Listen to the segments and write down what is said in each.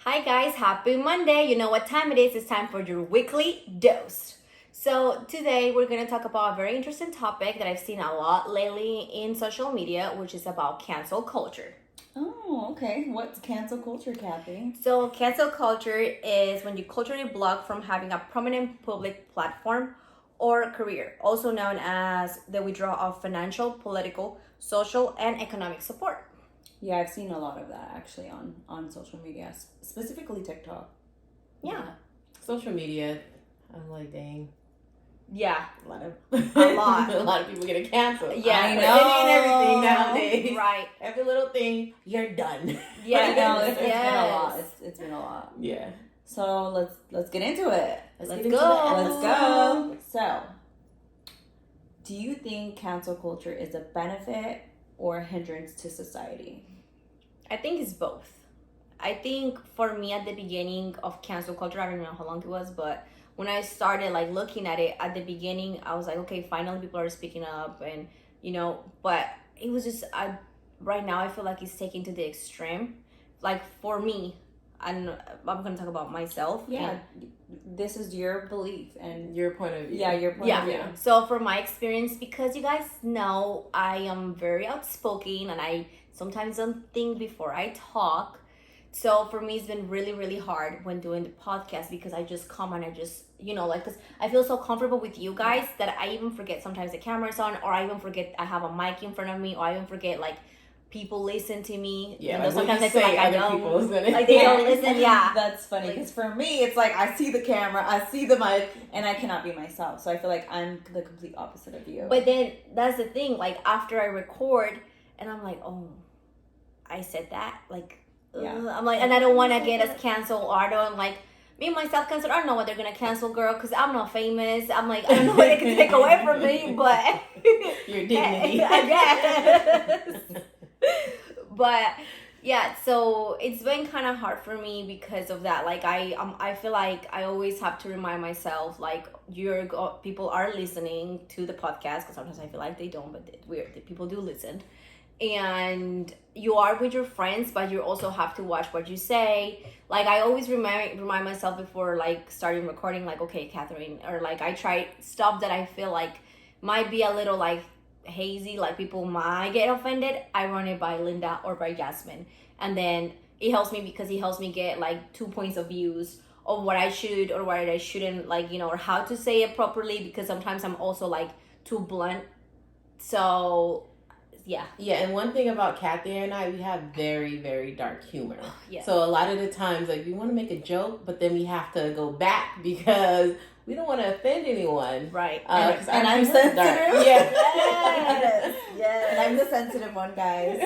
Hi guys, happy Monday. You know what time it is? It's time for your weekly dose. So today we're going to talk about a very interesting topic that I've seen a lot lately in social media, which is about cancel culture. Oh, okay. What's cancel culture, Kathy? So cancel culture is when you culturally block from having a prominent public platform or career, also known as the withdrawal of financial, political, social, and economic support. Yeah, I've seen a lot of that actually on social media, specifically TikTok. Yeah. Social media, I'm like, dang. Yeah. A lot. A lot of people getting canceled. Yeah, I for know. any and everything nowadays. Right. Every little thing, you're done. Yeah, I know it's been a yes. lot. It's been a lot. Yeah. So let's get into it. Let's get into go. the Let's go. So, do you think cancel culture is a benefit or a hindrance to society? I think it's both. I think for me at the beginning of cancel culture, I don't know how long it was, but when I started like looking at it at the beginning, I was like, okay, finally people are speaking up, and but it was just right now I feel like it's taken to the extreme. Like for me, I'm gonna talk about myself. Yeah, this is your belief and your point of view. Yeah, your point of view. So from my experience, because you guys know I am very outspoken and I sometimes don't think before I talk. So for me, it's been really, really hard when doing the podcast because I just come and I just, because I feel so comfortable with you guys that I even forget sometimes the camera's on, or I even forget I have a mic in front of me, or I even forget like people listen to me. Yeah, like, sometimes I feel like I don't. Like they don't listen. Yeah, that's funny because for me, it's like I see the camera, I see the mic, and I cannot be myself. So I feel like I'm the complete opposite of you. But then that's the thing. Like after I record, and I'm like, oh, I said that. Like, yeah. I'm like, and I don't want to get us canceled, or I don't like me myself canceled. I don't know what they're gonna cancel, girl, because I'm not famous. I'm like, I don't know what they can take away from me, but your dignity. Yes. But yeah, so it's been kind of hard for me because of that. Like I feel like I always have to remind myself, like people are listening to the podcast, because sometimes I feel like they don't, but people do listen. And you are with your friends, but you also have to watch what you say. Like I always remind myself before like starting recording, like, okay, Catherine, or like I try stuff that I feel like might be a little like hazy, like people might get offended. I run it by Linda or by Jasmine, and then it helps me because it helps me get like 2 points of views of what I should or what I shouldn't, like, or how to say it properly, because sometimes I'm also like too blunt. So yeah, and one thing about Kathy and I, we have very, very dark humor. Yes. So a lot of the times, like, we want to make a joke, but then we have to go back because we don't want to offend anyone. Right. And I'm sensitive. Yeah. Yes. And I'm the sensitive one, guys.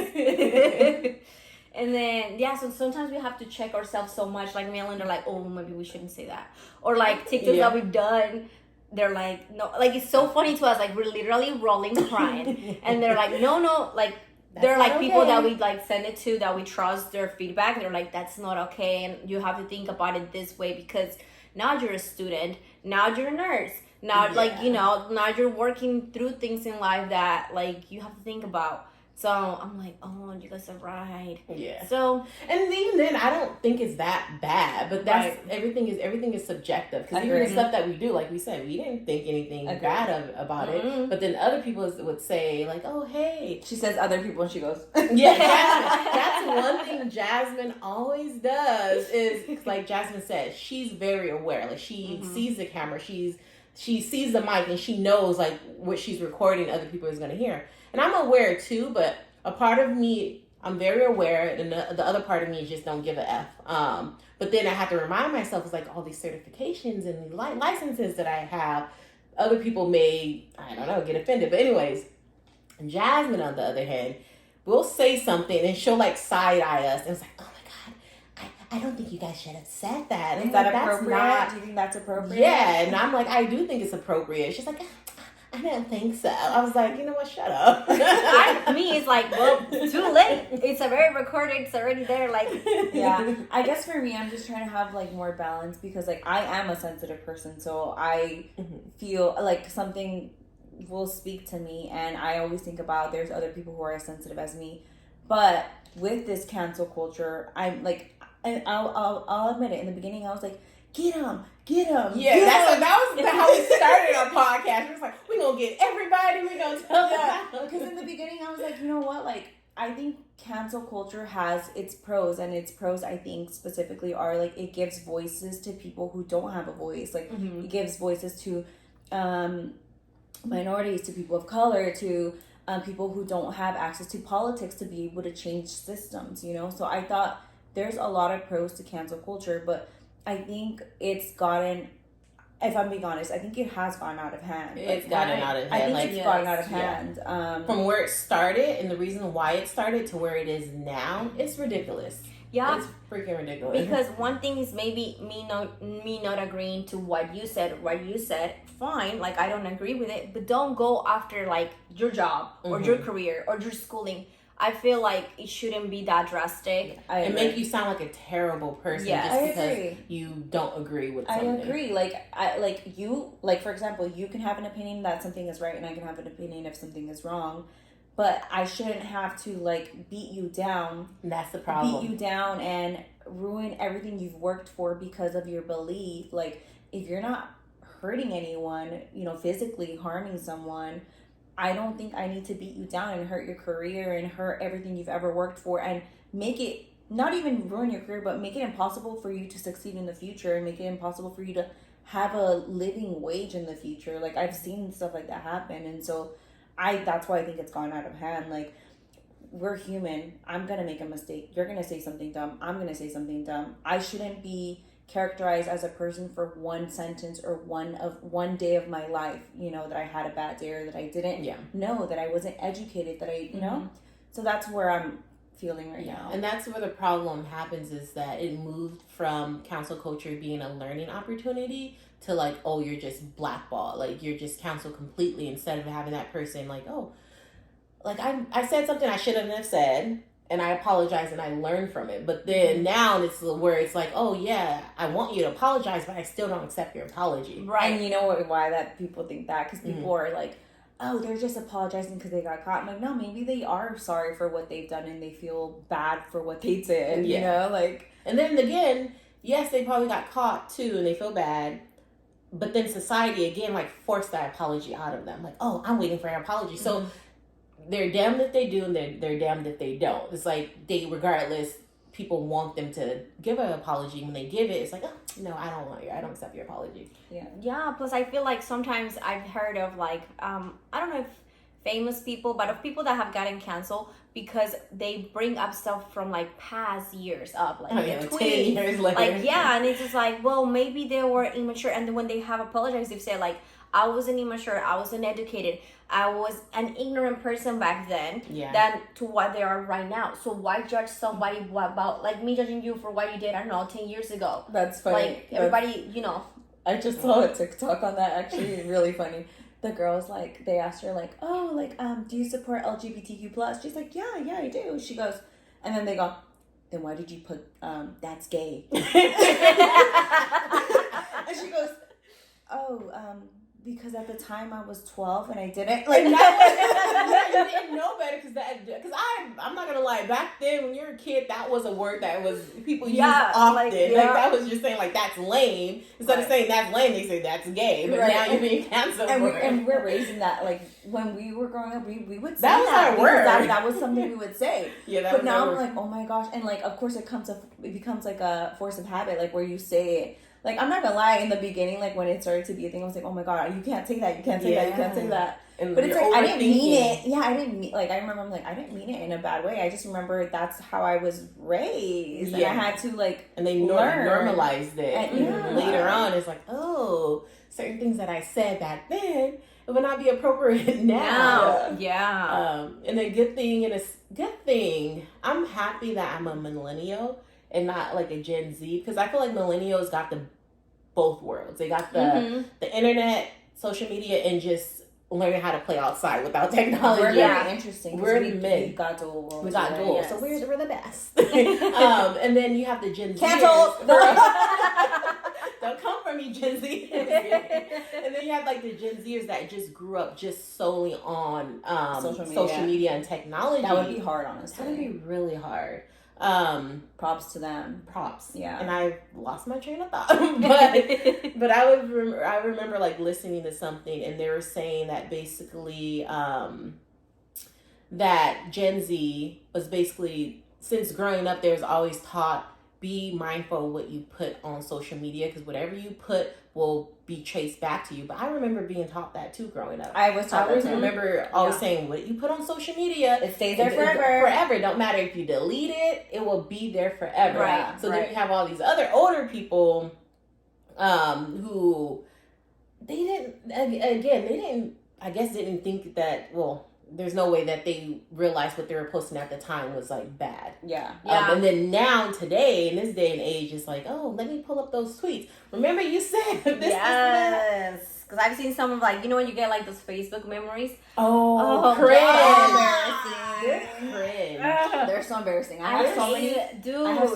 And then, so sometimes we have to check ourselves so much. Like me and Linda are like, oh, maybe we shouldn't say that. Or like TikToks that we've done, they're like, no, like it's so funny to us. Like we're literally rolling crying. And they're like, no, like they're like people that we like send it to, that we trust their feedback. They're like, that's not okay. And you have to think about it this way, because now you're a student, now you're a nurse. Now, now you're working through things in life that like you have to think about. So I'm like, oh, you guys are right. Yeah. So, and even then, I don't think it's that bad. But that's everything is subjective. Because even the stuff that we do, like we said, we didn't think anything bad about it. But then other people would say, like, oh, hey. She says other people, and she goes, yeah, Jasmine. That's one thing Jasmine always does. Is like Jasmine said, she's very aware. Like she sees the camera, she sees the mic, and she knows like what she's recording. Other people is going to hear. And I'm aware too, but a part of me, I'm very aware, and the other part of me just don't give a F. But then I have to remind myself, it's like all these certifications and these licenses that I have, other people may, I don't know, get offended. But anyways, Jasmine, on the other hand, will say something and she'll like side eye us, and it's like, oh my God, I don't think you guys should have said that. Is that appropriate? Do you think that's appropriate? Yeah, and I'm like, I do think it's appropriate. She's like, I didn't think so. I was like, you know what? Shut up. It's like, well, too late. It's already recorded. It's already there. Like, yeah. I guess for me, I'm just trying to have like more balance, because like I am a sensitive person, so I feel like something will speak to me, and I always think about there's other people who are as sensitive as me. But with this cancel culture, I'm like, and I'll admit it. In the beginning, I was like, get him. Yeah, that was how we started our podcast. It was like, we're going to get everybody. We're going to tell them. Because in the beginning, I was like, you know what? Like, I think cancel culture has its pros, and its pros, I think, specifically are, like, it gives voices to people who don't have a voice. Like, it gives voices to minorities, to people of color, to people who don't have access to politics to be able to change systems, you know? So I thought there's a lot of pros to cancel culture, but I think it's gotten, if I'm being honest, I think it has gone out of hand. It's gotten out of hand. I think it's gotten out of hand. From where it started and the reason why it started to where it is now, it's ridiculous. Yeah, it's freaking ridiculous. Because one thing is maybe me not agreeing to what you said. Fine, like I don't agree with it, but don't go after like your job or your career or your schooling. I feel like it shouldn't be that drastic. And make you sound like a terrible person just because you don't agree with something. I agree. Like for example, you can have an opinion that something is right, and I can have an opinion if something is wrong. But I shouldn't have to like beat you down. That's the problem. Beat you down and ruin everything you've worked for because of your belief. Like if you're not hurting anyone, you know, physically harming someone, I don't think I need to beat you down and hurt your career and hurt everything you've ever worked for and make it, not even ruin your career, but make it impossible for you to succeed in the future and make it impossible for you to have a living wage in the future. Like I've seen stuff like that happen, and so that's why I think it's gone out of hand. Like, we're human. I'm gonna make a mistake. You're gonna say something dumb. I'm gonna say something dumb. I shouldn't be characterized as a person for one sentence or one day of my life, you know, that I had a bad day or that I didn't know, that I wasn't educated, that I, you know. So that's where I'm feeling right now. And that's where the problem happens, is that it moved from cancel culture being a learning opportunity to like, oh, you're just blackballed, like you're just canceled completely, instead of having that person like, oh, like I said something I shouldn't have said, and I apologize and I learned from it. But then now it's where it's like, oh yeah, I want you to apologize, but I still don't accept your apology. Right. And you know why that people think that? Because people are like, oh, they're just apologizing because they got caught. I'm like, no, maybe they are sorry for what they've done and they feel bad for what they did, you know? Like, and then again, yes, they probably got caught too and they feel bad. But then society, again, like forced that apology out of them. Like, oh, I'm waiting for your apology. So they're damned if they do and they're damned if they don't. It's like regardless, people want them to give an apology. When they give it, it's like, oh, no, I don't accept your apology. Yeah, plus I feel like sometimes I've heard of like, I don't know if famous people, but of people that have gotten canceled because they bring up stuff from like past years up, like 10 years later. Like, and it's just like, well, maybe they were immature, and then when they have apologized, they've said like, I wasn't immature, I wasn't educated, I was an ignorant person back then than to what they are right now. So why judge somebody about like me judging you for what you did, I don't know, 10 years ago? That's funny. Like everybody, you know. I just saw a TikTok on that, actually, really funny. The girl's like, they asked her like, oh, like, do you support LGBTQ plus? She's like, yeah, I do. She goes, and then they go, then why did you put that's gay? And she goes, oh, because at the time I was 12 and I didn't like. You didn't know better because I'm not gonna lie. Back then, when you were a kid, that was a word that was people used often. Like that was just saying like that's lame. Instead of saying that's lame, they say that's gay. But now you're being canceled. And we're raising that like when we were growing up, we would say that was our word. That was something we would say. But now I'm like, oh my gosh, and like of course it becomes like a force of habit, like where you say it. Like, I'm not gonna lie, in the beginning, like, when it started to be a thing, I was like, oh my god, you can't say that, you can't say that, you can't say that. And but it's like, I didn't mean it. Yeah, I didn't mean, like, I remember I'm like, I didn't mean it in a bad way. I just remember that's how I was raised. And I had to, like, and they normalized it. And later on, it's like, oh, certain things that I said back then, it would not be appropriate now. And a good thing, I'm happy that I'm a millennial and not like a Gen Z, because I feel like millennials got both worlds. They got the internet, social media, and just learning how to play outside without technology. We're very interesting. We're the mid. We got dual worlds. We got dual, so we're the best. And then you have the Gen Z. Canceled. Don't come for me, Gen Z. And then you have like the Gen Zers that just grew up just solely on social media and technology. That would be hard, honestly. That would be really hard. Props to them. Props. Yeah. And I lost my train of thought. but I remember like listening to something, and they were saying that basically that Gen Z was basically, since growing up, there was always taught, be mindful of what you put on social media, because whatever you put will be traced back to you. But I remember being taught that too growing up. I was taught that too. Remember always saying, what you put on social media, it stays there forever. Forever. Don't matter if you delete it, it will be there forever. Right. So then you have all these other older people who they didn't think that, well, there's no way that they realized what they were posting at the time was like bad. Yeah. And then now, today, in this day and age, it's like, oh, let me pull up those tweets. Remember you said this? Yes. Because I've seen some of, like, you know when you get like those Facebook memories? Oh, cringe. Embarrassing. Cringe. They're so embarrassing. I have so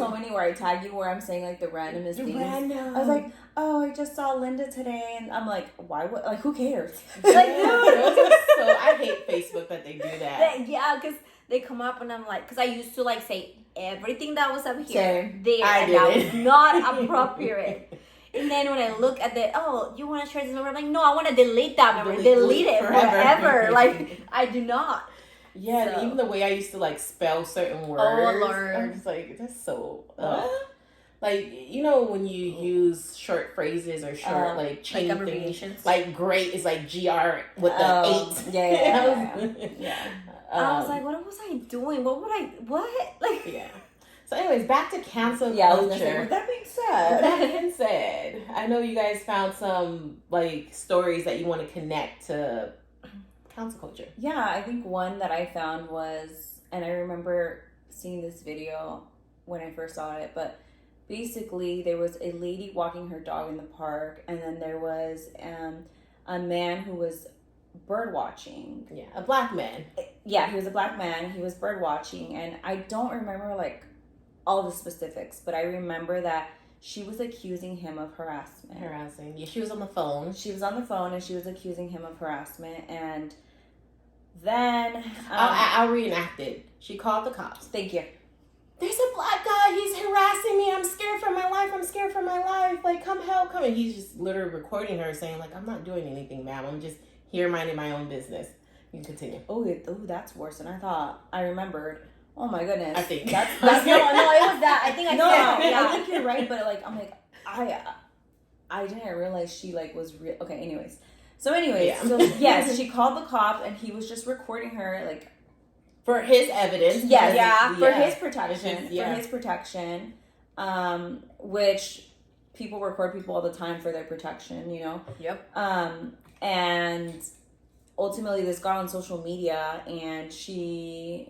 many where I tag you where I'm saying like the randomest things. Random. I was like, oh, I just saw Linda today, and I'm like, why? What? Like, who cares? Like, dude. So I hate Facebook that they do that. Yeah, because they come up and I'm like, because I used to like say everything that was up here, Same. there, and that was not appropriate. And then when I look at the, oh, you want to share this memory? I'm like, no, I want to delete that memory. Delete it forever. Like, I do not. Yeah, So. even the way I used to like spell certain words. Oh, Lord. I'm just like, that's so. Like, you know, when you use short phrases or short like chain like things, abbreviations. like great is like GR with the 8. Yeah. I was like, what was I doing? What? Like, yeah. So, anyways, back to cancel Yeah, I was culture. gonna say, with that being With said, that being said, I know you guys found some like stories that you want to connect to cancel culture. yeah, I think one that I found was, and I remember seeing this video when I first saw it, but basically there was a lady walking her dog in the park, and then there was a man who was bird watching. Yeah, a black man. Yeah, he was a black man. He was bird watching, and I don't remember like all the specifics, but I remember that she was accusing him of harassment. Harassing. Yeah, she was on the phone. She was on the phone, and she was accusing him of harassment, and then I'll reenact it. She called the cops. thank you. There's a black guy. He's harassing me. I'm scared for my life. I'm scared for my life. Like, come help, come. And he's just literally recording her saying, like, I'm not doing anything, ma'am. I'm just here minding my own business. You can continue. Oh, that's worse than I thought. I remembered. Oh my goodness. I think. That's no, it was that. I think I No, saw. yeah. I think you're right, but like I'm like I didn't realize she like was real. Okay, anyways. So yes, she called the cop, and he was just recording her like For his evidence. yes, for Yeah. his protection. Yeah. For his protection. Which people record people all the time for their protection, you know? Yep. And ultimately this got on social media, and she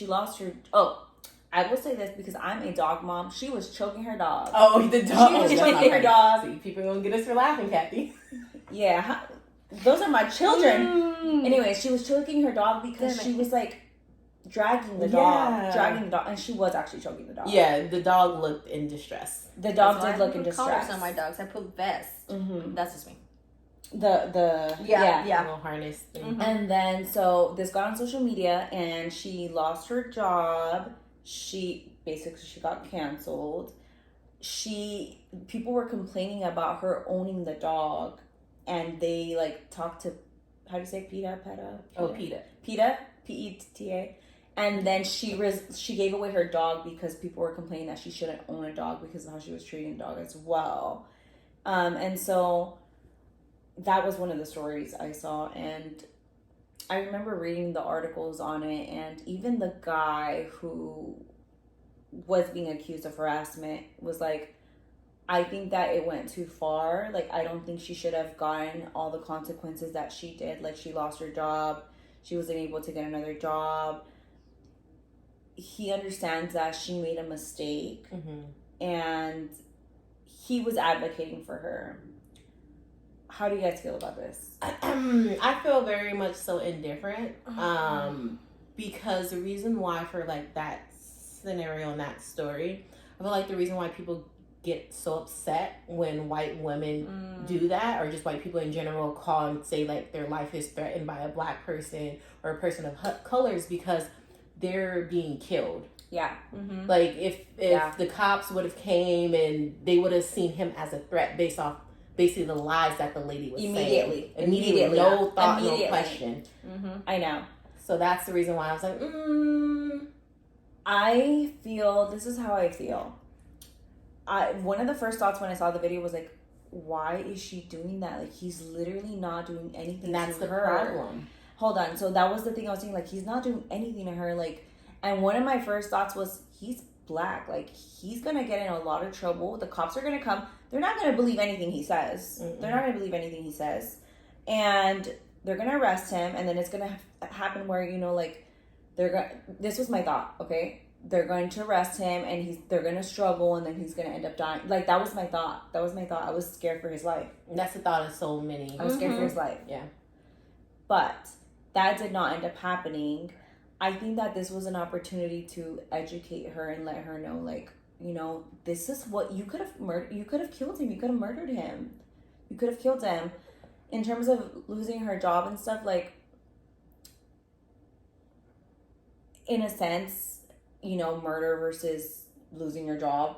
lost her. Oh, I will say this because I'm a dog mom. She was choking her dog. Oh, the dog. She was That's choking not her funny. dog. See, people are going to get us for laughing, Kathy. Yeah, those are my children. Mm. Anyway, she was choking her dog because she was like dragging the dog, and she was actually choking the dog. Yeah, the dog looked in distress. The dog So did look in I put collars distress. on my dogs. I put vests. Mm-hmm. That's just me. The Yeah. A little harness thing. Mhm. And then so this got on social media, and she lost her job. She got canceled. People were complaining about her owning the dog, and they like talked to, how do you say PETA? PETA, PETA. And then she gave away her dog because people were complaining that she shouldn't own a dog because of how she was treating the dog as well. And so that was one of the stories I saw, and I remember reading the articles on it, and even the guy who was being accused of harassment was like, I think that it went too far. Like, I don't think she should have gotten all the consequences that she did. Like, she lost her job. She wasn't able to get another job. He understands that she made a mistake, and he was advocating for her. How do you guys feel about this? I feel very much so indifferent. Because the reason why for like that scenario and that story, I feel like the reason why people get so upset when white women do that, or just white people in general call and say like their life is threatened by a black person or a person of color, is because they're being killed. Yeah. Mm-hmm. Like if Yeah. the cops would have came and they would have seen him as a threat based off basically the lies that the lady was Immediately. saying. Immediately. No thought, no question. Mm-hmm. I know. So that's the reason why I was like, I feel, this is how I feel. One of the first thoughts when I saw the video was like, why is she doing that? Like, he's literally not doing anything and that's to the her. problem. Hold on. So that was the thing I was saying. Like, he's not doing anything to her. Like, and one of my first thoughts was, he's black. Like, he's going to get in a lot of trouble. The cops are going to come. They're not going to believe anything he says. Mm-mm. They're not going to believe anything he says. And they're going to arrest him. And then it's going to happen where, you know, like, this was my thought, okay? They're going to arrest him and they're going to struggle and then he's going to end up dying. Like, that was my thought. I was scared for his life. And that's the thought of so many. I was scared for his life. Yeah. But that did not end up happening. I think that this was an opportunity to educate her and let her know, like, you know, this is what you could have murdered. You could have killed him. You could have murdered him. You could have killed him. In terms of losing her job and stuff, like, in a sense, you know, murder versus losing your job,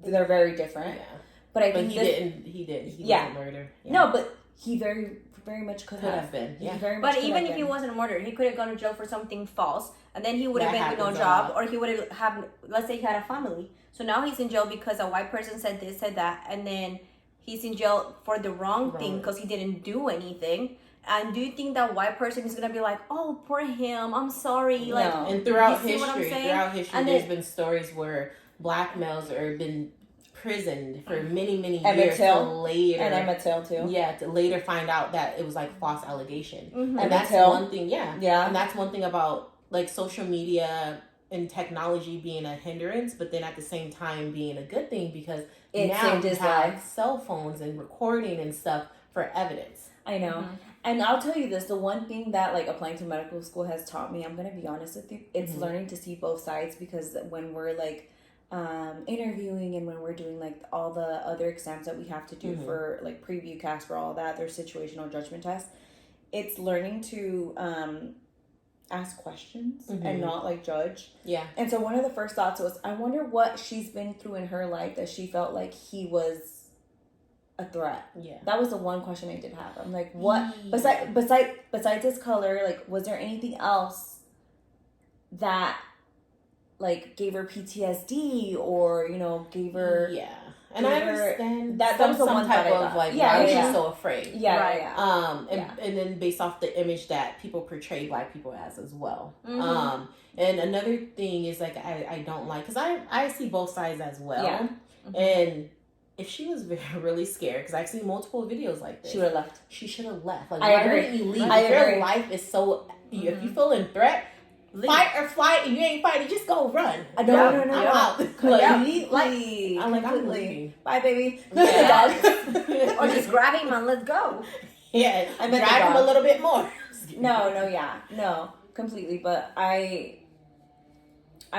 they're very different. Yeah. But I think he didn't. He wasn't murdered. Yeah. No, but he very much could have been. Yeah. But even if he wasn't murdered, he could have gone to jail for something false, and then he would have been with no job, or he would have let's say he had a family. So now he's in jail because a white person said this, said that, and then he's in jail for the wrong thing because he didn't do anything. And do you think that white person is gonna be like, "Oh, poor him, I'm sorry"? No. Like, and throughout you see what I'm history, saying? And there's been stories where black males are been imprisoned for many Emmett years Till. later, And Emmett Till too. Yeah, to later find out that it was like false allegation. Mm-hmm. And that's Till. one thing. Yeah, and that's one thing about like social media and technology being a hindrance, but then at the same time being a good thing because it now saved you his have life. cell phones and recording and stuff for evidence. I know. Mm-hmm. And I'll tell you this, the one thing that like applying to medical school has taught me, I'm going to be honest with you, it's learning to see both sides, because when we're like interviewing and when we're doing like all the other exams that we have to do for like preview cast for all that, their situational judgment tests, it's learning to ask questions and not like judge. Yeah. And so one of the first thoughts was, I wonder what she's been through in her life that she felt like he was a threat. Yeah. That was the one question I did have. I'm like, what besides his color, like, was there anything else that like gave her PTSD or, you know, gave her And I understand that was the some one type that I of thought. like Yeah, why is yeah. she so afraid? Yeah. And then based off the image that people portray black people as well. Mm-hmm. And another thing is like I don't like, because I see both sides as well. Yeah. Mm-hmm. And if she was really scared, because I've seen multiple videos like this, She would have left. She should have left. Like, I why agree. wouldn't you leave? I If your agree. life is so, if you feel in threat, fight or flight. If you ain't fighting, just go run. No. I'm out. Completely. I'm like, I'm completely. leaving. Bye, baby. Yeah. Or just grab him and let's go. Yeah, I meant drag the him a dog. little bit more. No, completely. But I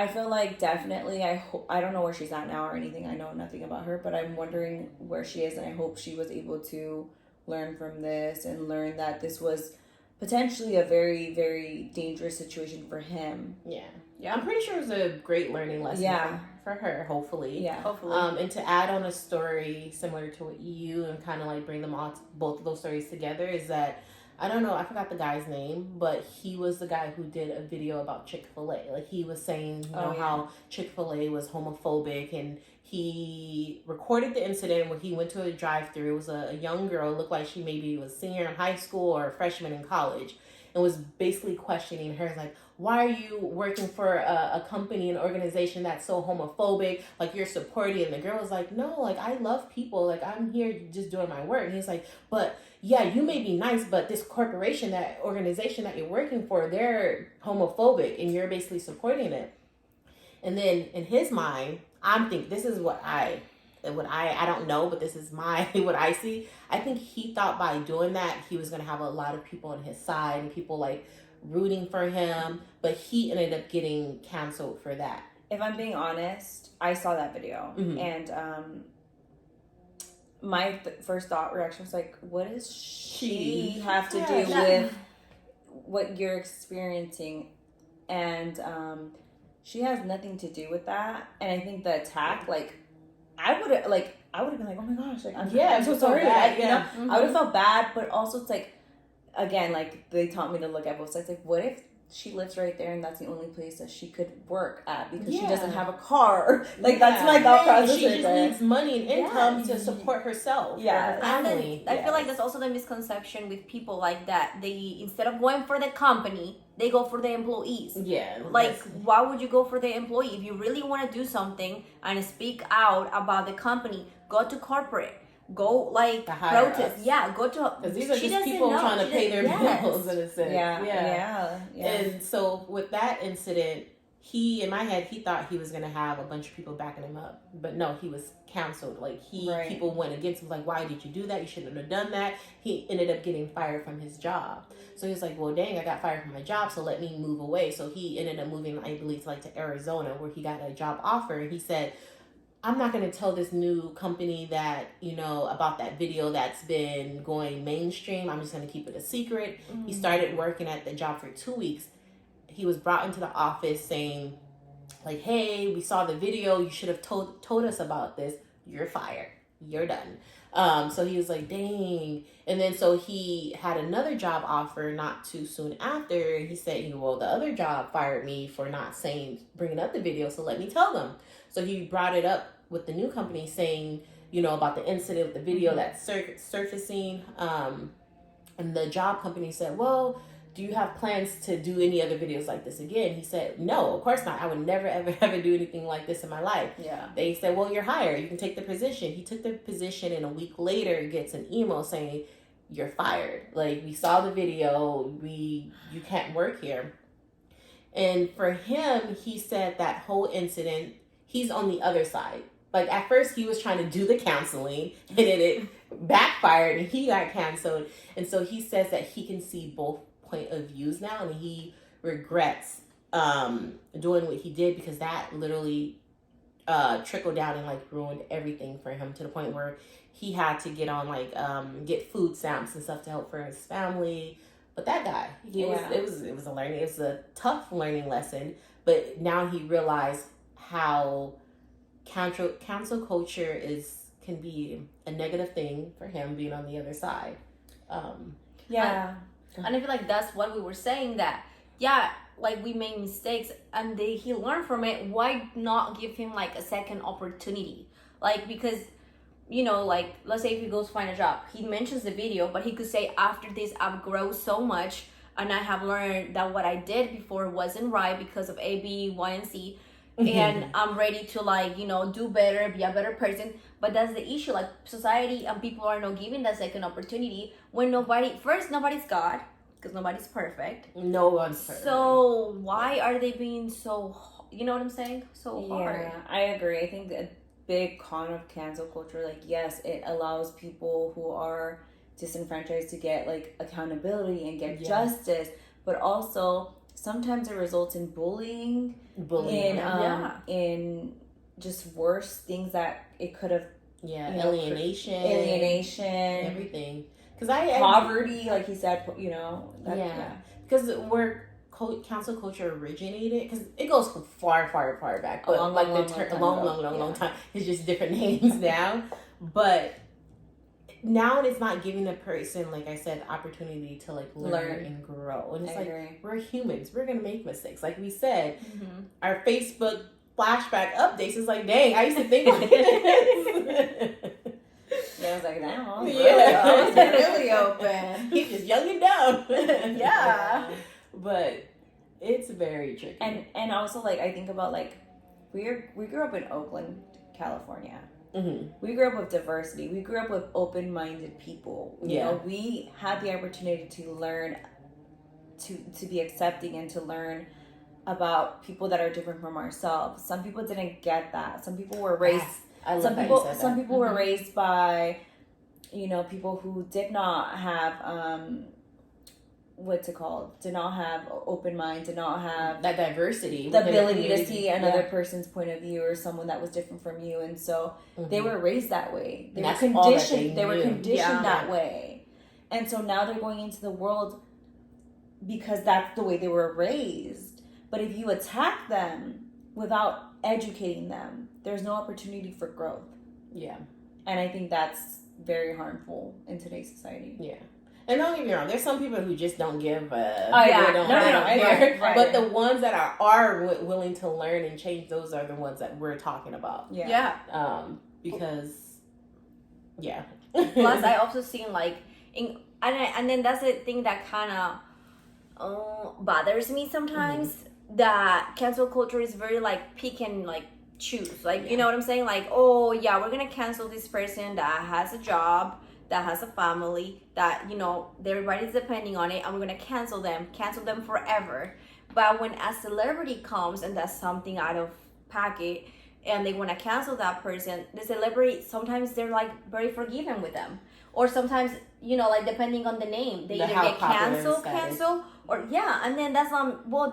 feel like definitely, I don't know where she's at now or anything. I know nothing about her, but I'm wondering where she is, and I hope she was able to learn from this and learn that this was potentially a very, very dangerous situation for him. Yeah, I'm pretty sure it was a great learning lesson for her, hopefully. Yeah. Hopefully. And to add on a story similar to what you and kind of like bring them all, both of those stories together, is that I don't know, I forgot the guy's name, but he was the guy who did a video about Chick-fil-A. Like, he was saying, how Chick-fil-A was homophobic, and he recorded the incident when he went to a drive-thru. It was a young girl, looked like she maybe was a senior in high school or a freshman in college, and was basically questioning her, like, why are you working for a company, an organization that's so homophobic? Like, you're supporting. And the girl was like, no, like, I love people. Like, I'm here just doing my work. And he's like, but yeah, you may be nice, but this corporation, that organization that you're working for, they're homophobic, and you're basically supporting it. And then in his mind, I'm thinking, this is what I don't know, but this is what I see. I think he thought by doing that, he was going to have a lot of people on his side and people like rooting for him, but he ended up getting canceled for that. If I'm being honest, I saw that video, and my first thought reaction was like, what does she have to do with what you're experiencing? And she has nothing to do with that. And I think the attack, like, I would have been like, oh my gosh, like, I'm so sorry. Bad, You know, I would have felt bad, but also it's like, again, like, they taught me to look at both sides. Like, what if she lives right there and that's the only place that she could work at because she doesn't have a car? Like, that's my thought process. She just needs money and income to support herself. Yeah. Her family. I feel like that's also the misconception with people like that. They, instead of going for the company, they go for the employees. Yeah. Like, why would you go for the employee? If you really want to do something and speak out about the company, go to corporate. Go, like, protest. Yeah, go to... Because these are just people trying to pay their bills, in a sense. Yeah. And so with that incident, he, in my head, he thought he was going to have a bunch of people backing him up. But no, he was canceled. Like, people went against him. Like, why did you do that? You shouldn't have done that. He ended up getting fired from his job. So he was like, well, dang, I got fired from my job, so let me move away. So he ended up moving, I believe, to Arizona, where he got a job offer. And he said, I'm not going to tell this new company that, about that video that's been going mainstream. I'm just going to keep it a secret. He started working at the job for 2 weeks. He was brought into the office saying, like, hey, we saw the video. You should have told us about this. You're fired. You're done. So he was like, dang. And then so he had another job offer not too soon after. And he said, well, the other job fired me for not bringing up the video. So let me tell them. So he brought it up with the new company saying, about the incident with the video that's surfacing. And the job company said, well, do you have plans to do any other videos like this again? He said, no, of course not. I would never, ever, ever do anything like this in my life. Yeah. They said, well, you're hired. You can take the position. He took the position, and a week later gets an email saying, you're fired. Like, we saw the video. You can't work here. And for him, he said that whole incident, he's on the other side. Like, at first he was trying to do the counseling, and then it backfired and he got canceled. And so he says that he can see both point of views now, and he regrets doing what he did, because that literally trickled down and, like, ruined everything for him, to the point where he had to get on, like, get food stamps and stuff to help for his family. But that guy, it was a tough learning lesson. But now he realized how cancel culture can be a negative thing for him, being on the other side. And I feel like that's what we were saying, that like, we made mistakes and he learned from it. Why not give him, like, a second opportunity? Like, because, like, let's say if he goes find a job, he mentions the video, but he could say, after this I've grown so much and I have learned that what I did before wasn't right because of A, B, Y, and C. And I'm ready to, like, do better, be a better person. But that's the issue. Like, society and people are not giving that second opportunity when nobody's God, because nobody's perfect. No one's perfect. So why are they being so, you know what I'm saying? So hard. Yeah, I agree. I think a big con of cancel culture, like, yes, it allows people who are disenfranchised to get, like, accountability and get justice, but also sometimes it results in bullying. In just worse things that it could have. Alienation, everything. Because poverty, like he said, because where cancel culture originated, because it goes far back, but a long time. It's just different names now, but now it's not giving the person, like I said, the opportunity to, like, learn and grow. And it's we're humans. We're going to make mistakes. Like we said, our Facebook flashback updates is like, dang, I used to think like this. I was like, damn, I was really open. He's just young and dumb. Yeah. But it's very tricky. And also, like, I think about, like, we grew up in Oakland, California. We grew up with diversity. We grew up with open-minded people. You know, we had the opportunity to learn, to be accepting, and to learn about people that are different from ourselves. Some people didn't get that. Some people were raised. Some people were raised by, people who did not have did not have open mind, did not have that diversity, the ability to see another person's point of view, or someone that was different from you. And so they were raised that way. They were conditioned that way. And so now they're going into the world because that's the way they were raised. But if you attack them without educating them, there's no opportunity for growth. Yeah. And I think that's very harmful in today's society. Yeah. And don't get me wrong, there's some people who just don't give a... Oh, yeah. They don't, No, they don't care. right. But the ones that are willing to learn and change, those are the ones that we're talking about. Yeah. Because, yeah. Plus, I also seen like, and then that's the thing that kind of bothers me sometimes. That cancel culture is very like pick and like choose. Like, you know what I'm saying? Like, oh yeah, we're gonna cancel this person that has a job, that has a family, that, you know, everybody's depending on it, and we're gonna cancel them forever. But when a celebrity comes and does something out of pocket and they want to cancel that person, the celebrity, sometimes they're like very forgiving with them, or sometimes, you know, like depending on the name, they either get cancel, or and then that's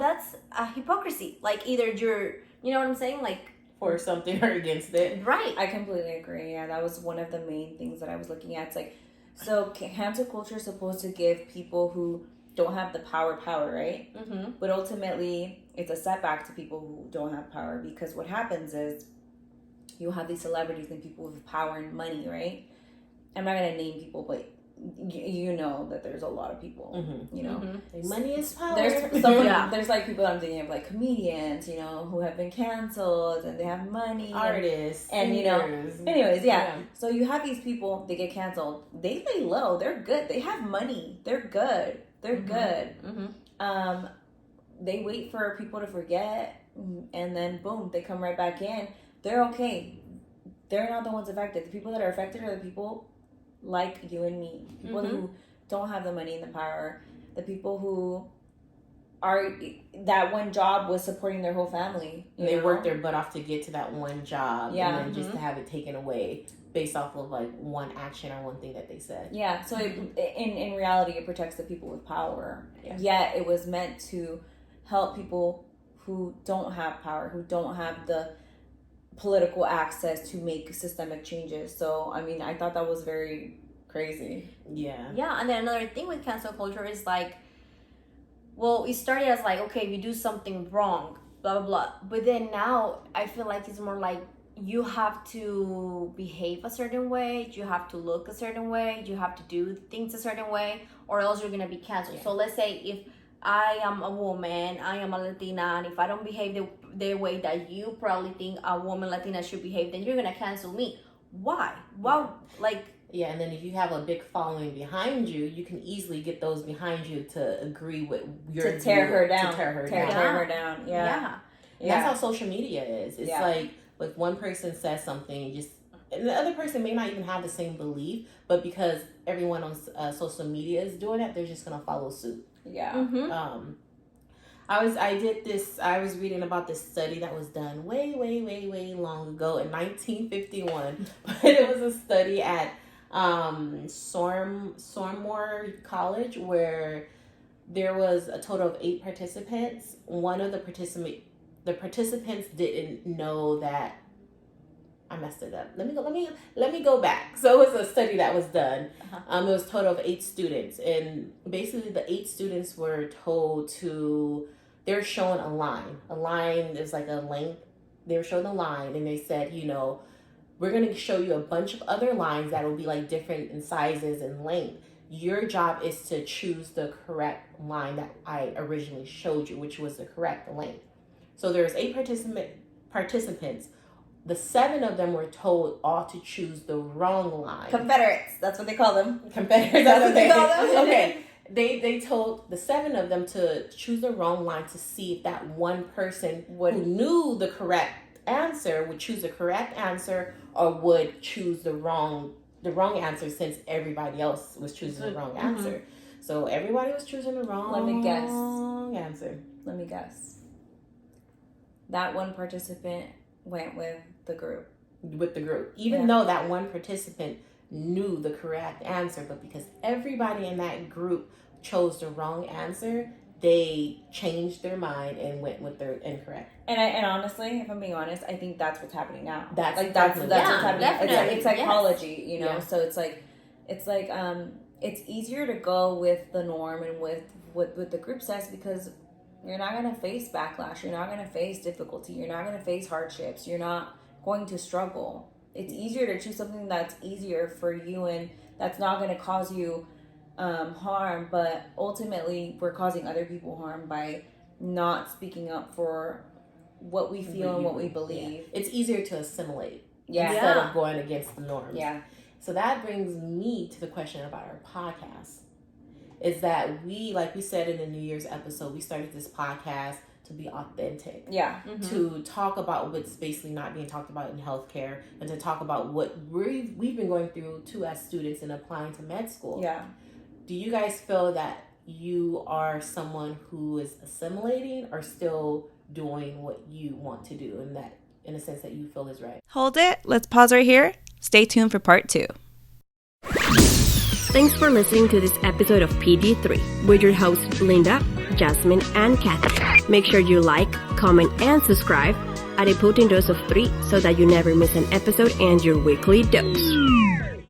that's a hypocrisy. Like, either you're, you know what I'm saying, like, for something or against it. Right. I completely agree. Yeah, that was one of the main things that I was looking at. It's like, so cancel culture is supposed to give people who don't have the power, right? Mm-hmm. But ultimately, it's a setback to people who don't have power, because what happens is you have these celebrities and people with power and money, right? I'm not going to name people, but you know that there's a lot of people, you know. Money is power. There's like people I'm thinking of, like comedians, you know, who have been canceled and they have money. Artists. And you know, anyways, so you have these people, they get canceled. They lay low. They're good. They have money. They're good. They're good. They wait for people to forget, and then boom, they come right back in. They're okay. They're not the ones affected. The people that are affected are the people like you and me. People who don't have the money and the power. The people who are, that one job was supporting their whole family. They worked their butt off to get to that one job, Yeah. and then just to have it taken away based off of like one action or one thing that they said. Yeah, so in reality, it protects the people with power. Yeah. Yet it was meant to help people who don't have power, who don't have the political access to make systemic changes. So, I mean, I thought that was very crazy. Yeah. Yeah, and then another thing with cancel culture is like, well, it started as like, okay, if you do something wrong, blah, blah, blah. But then now I feel like it's more like you have to behave a certain way, you have to look a certain way, you have to do things a certain way, or else you're going to be canceled. So let's say if I am a woman, I am a Latina, and if I don't behave the way that you probably think a woman Latina should behave, then you're going to cancel me. Why? Well, like... Yeah, and then if you have a big following behind you, you can easily get those behind you to agree with your... To tear her down. To tear her down. Yeah. That's how social media is. It's like one person says something, and the other person may not even have the same belief, but because everyone on social media is doing it, they're just going to follow suit. Yeah. I was reading about this study that was done way long ago in 1951, but it was a study at Swarthmore College, where there was a total of 8 participants. One of the participants didn't know that... I messed it up. Let me go back. So it was a study that was done. It was a total of 8 students, and basically the 8 students were told to... They were shown a line. A line is like a length. They were shown a line, and they said, you know, we're going to show you a bunch of other lines that will be like different in sizes and length. Your job is to choose the correct line that I originally showed you, which was the correct length. So there's 8 participants. The 7 of them were told all to choose the wrong line. Confederates, that's what they call them. Confederates, that's what they call them? Okay. They told the 7 of them to choose the wrong line to see if that one person who knew the correct answer would choose the correct answer, or would choose the wrong answer, since everybody else was choosing the wrong answer. So everybody was choosing the wrong answer. Let me guess. That one participant went with the group. Even though that one participant knew the correct answer, but because everybody in that group chose the wrong answer, they changed their mind and went with their incorrect. And honestly, if I'm being honest, I think that's what's happening now. That's what's happening. Definitely. It's psychology, you know. So it's like it's easier to go with the norm and with what the group says, because you're not going to face backlash. You're not going to face difficulty. You're not going to face hardships. You're not going to struggle. It's easier to choose something that's easier for you and that's not going to cause you harm, but ultimately we're causing other people harm by not speaking up for what we feel and what we believe. It's easier to assimilate Yeah. instead of going against the norms. Yeah. So that brings me to the question about our podcast. Is that we, like we said in the New Year's episode, we started this podcast to be authentic. Yeah. To talk about what's basically not being talked about in healthcare, and to talk about what we've been going through too as students and applying to med school. Yeah. Do you guys feel that you are someone who is assimilating or still doing what you want to do, and that in a sense that you feel is right? Hold it. Let's pause right here. Stay tuned for part 2. Thanks for listening to this episode of PG3 with your hosts Linda, Jasmine, and Kathy. Make sure you like, comment, and subscribe at a potent dose of 3 so that you never miss an episode and your weekly dose.